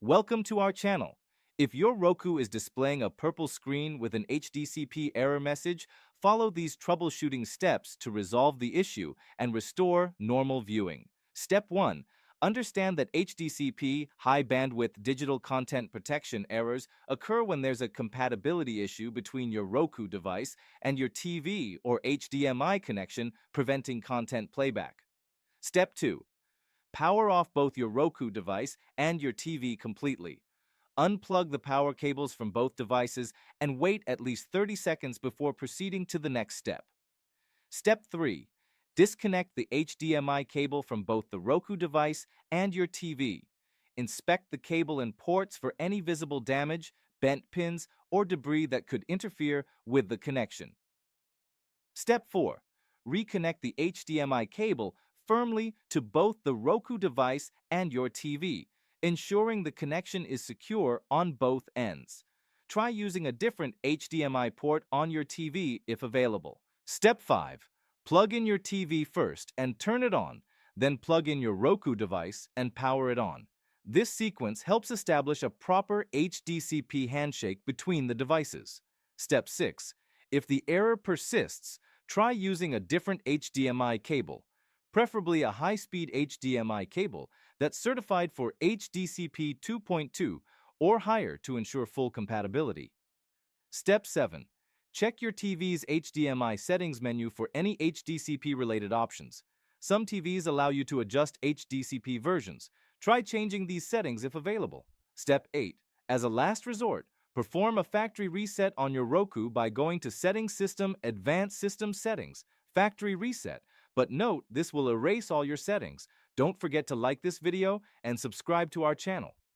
Welcome to our channel. If your Roku is displaying a purple screen with an HDCP error message, follow these troubleshooting steps to resolve the issue and restore normal viewing. Step 1. Understand that HDCP, high bandwidth digital content protection errors, occur when there's a compatibility issue between your Roku device and your TV or HDMI connection, preventing content playback. Step 2. Power off both your Roku device and your TV completely. Unplug the power cables from both devices and wait at least 30 seconds before proceeding to the next step. Step 3. Disconnect the HDMI cable from both the Roku device and your TV. Inspect the cable and ports for any visible damage, bent pins, or debris that could interfere with the connection. Step 4. Reconnect the HDMI cable firmly to both the Roku device and your TV, ensuring the connection is secure on both ends. Try using a different HDMI port on your TV if available. Step 5. Plug in your TV first and turn it on, then plug in your Roku device and power it on. This sequence helps establish a proper HDCP handshake between the devices. Step 6. If the error persists, try using a different HDMI cable, preferably a high-speed HDMI cable that's certified for HDCP 2.2 or higher to ensure full compatibility. Step 7. Check your TV's HDMI settings menu for any HDCP-related options. Some TVs allow you to adjust HDCP versions. Try changing these settings if available. Step 8. As a last resort, perform a factory reset on your Roku by going to Settings System, Advanced System Settings, Factory Reset. But note, this will erase all your settings. Don't forget to like this video and subscribe to our channel.